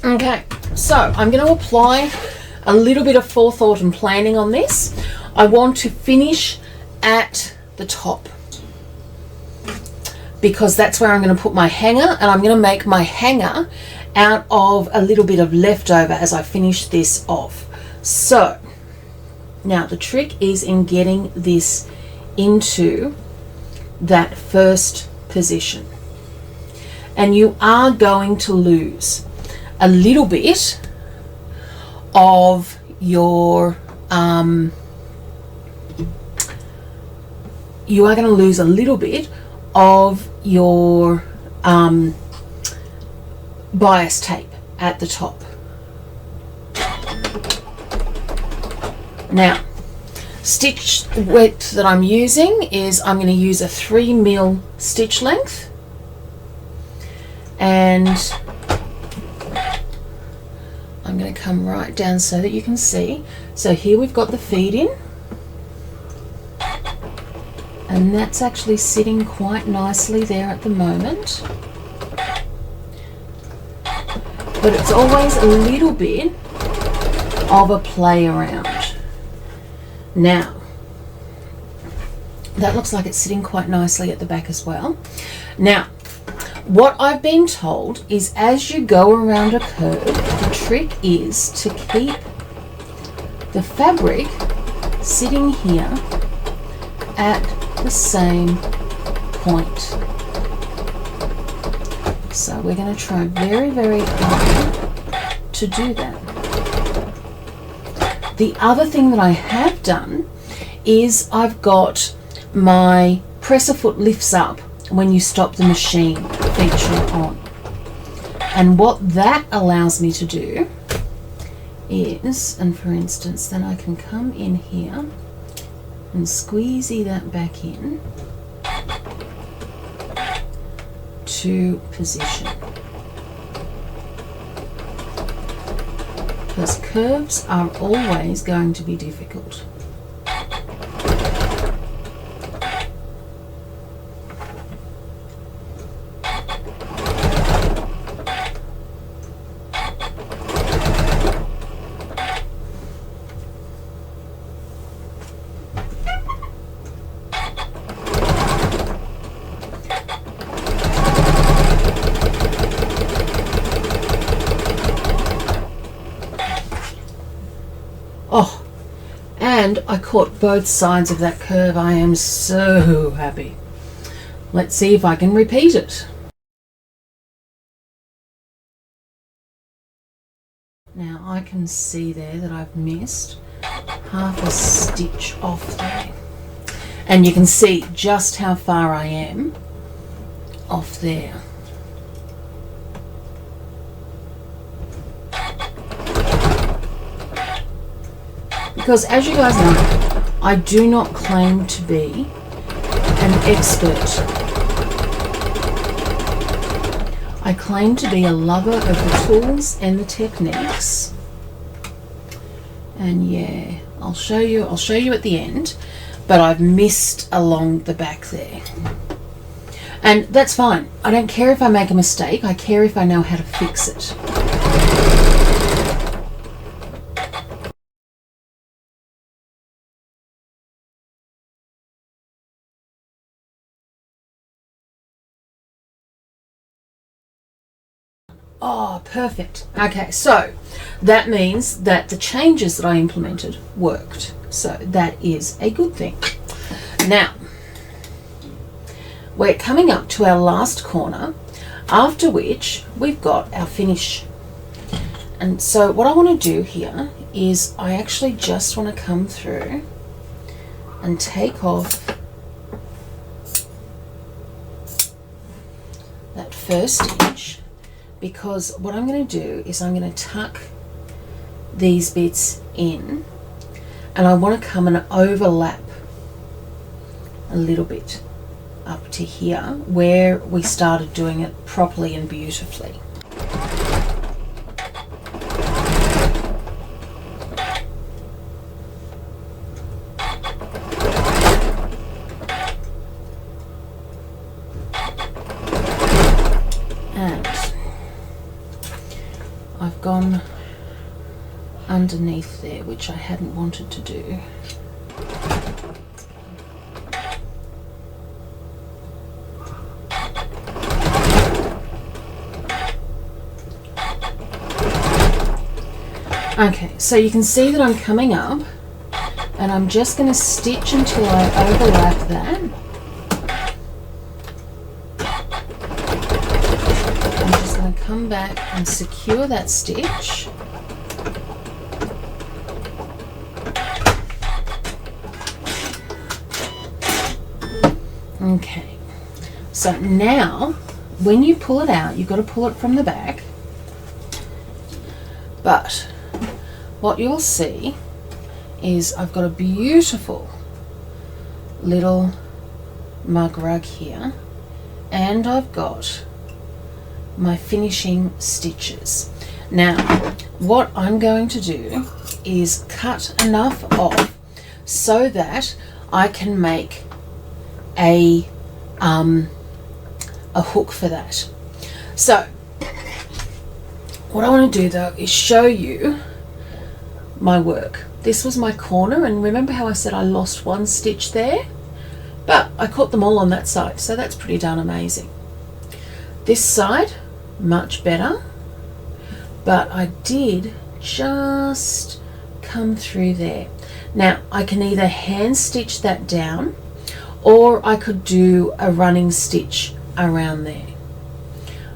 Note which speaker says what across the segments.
Speaker 1: Okay, so I'm going to apply a little bit of forethought and planning on this. I want to finish at the top because that's where I'm going to put my hanger, and I'm going to make my hanger out of a little bit of leftover as I finish this off. So now the trick is in getting this into that first position, and you are going to lose a little bit of your bias tape at the top. Now, stitch width that I'm using is I'm going to use a 3mm stitch length, and I'm going to come right down so that you can see. So here we've got the feed in, and that's actually sitting quite nicely there at the moment. But it's always a little bit of a play around. Now, that looks like it's sitting quite nicely at the back as well. Now, what I've been told is as you go around a curve, the trick is to keep the fabric sitting here at the same point. So we're going to try very, very hard to do that. The other thing that I have done is I've got my presser foot lifts up when you stop the machine feature on. And what that allows me to do is, and for instance, then I can come in here and squeezy that back in to position. Because curves are always going to be difficult. Oh, and I caught both sides of that curve. I am so happy. Let's see if I can repeat it. Now I can see there that I've missed half a stitch off there. And you can see just how far I am off there. Because as you guys know, I do not claim to be an expert. I claim to be a lover of the tools and the techniques. And yeah, I'll show you at the end, but I've missed along the back there. And that's fine. I don't care if I make a mistake, I care if I know how to fix it. Oh, perfect. Okay, so that means that the changes that I implemented worked. So that is a good thing. Now, we're coming up to our last corner, after which we've got our finish. And so what I want to do here is I actually just want to come through and take off that first stitch. Because what I'm going to do is I'm going to tuck these bits in, and I want to come and overlap a little bit up to here where we started doing it properly and beautifully. gone underneath there, which I hadn't wanted to do. Okay, so you can see that I'm coming up, and I'm just going to stitch until I overlap that. I'm just going to come back and secure that stitch. Okay, so now when you pull it out, you've got to pull it from the back, but what you'll see is I've got a beautiful little mug rug here, and I've got my finishing stitches. Now what I'm going to do is cut enough off so that I can make a hook for that. So what I want to do though is show you my work. This was my corner, and remember how I said I lost one stitch there? But I caught them all on that side, so that's pretty darn amazing. This side, much better, but I did just come through there. Now I can either hand stitch that down, or I could do a running stitch around there.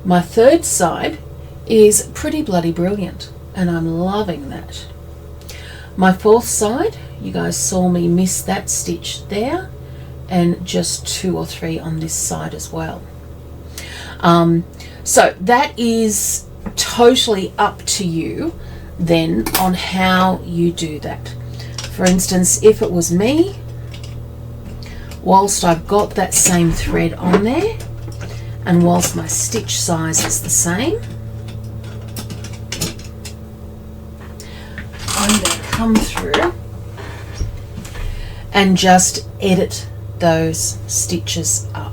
Speaker 1: My third side is pretty bloody brilliant, and I'm loving that. My fourth side, you guys saw me miss that stitch there, and just 2 or 3 on this side as well. So that is totally up to you then on how you do that. For instance, if it was me, whilst I've got that same thread on there, and whilst my stitch size is the same, I'm going to come through and just edit those stitches up.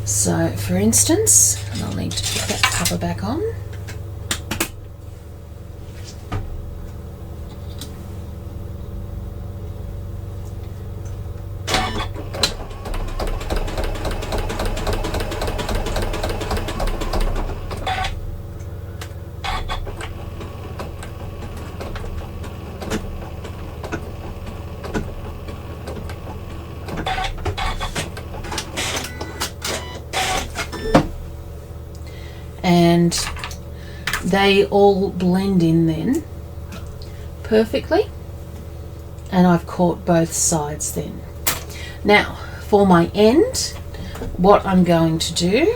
Speaker 1: So for instance, and I'll need to put that cover back on. And they all blend in then perfectly, and I've caught both sides then. Now for my end, what I'm going to do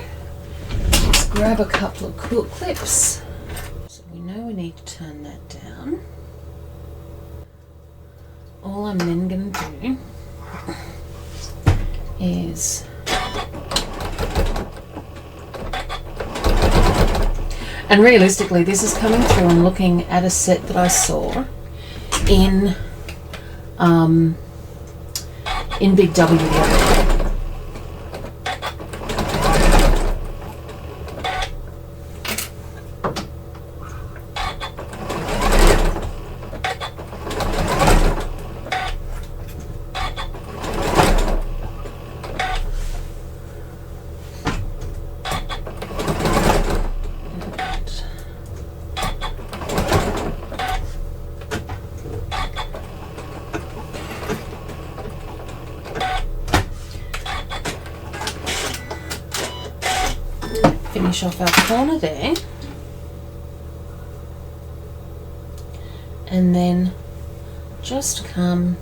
Speaker 1: is grab a couple of quilt clips. So we know we need to turn that down. All I'm then going to do is, and realistically this is coming through and looking at a set that I saw in Big W the other day. Finish off our corner there, and then just come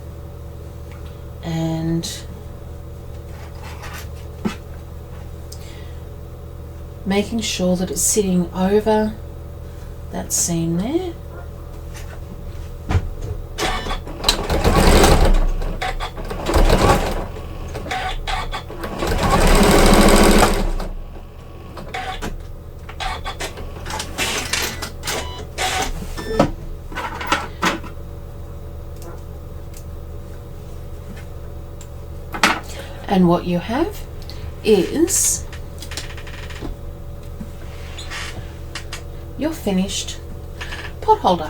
Speaker 1: and making sure that it's sitting over that seam there. And what you have your finished pot holder,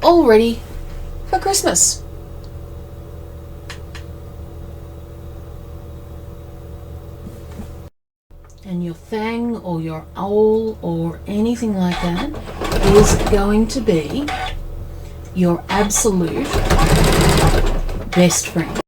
Speaker 1: all ready for Christmas. And your thang or your owl or anything like that is going to be your absolute best friend.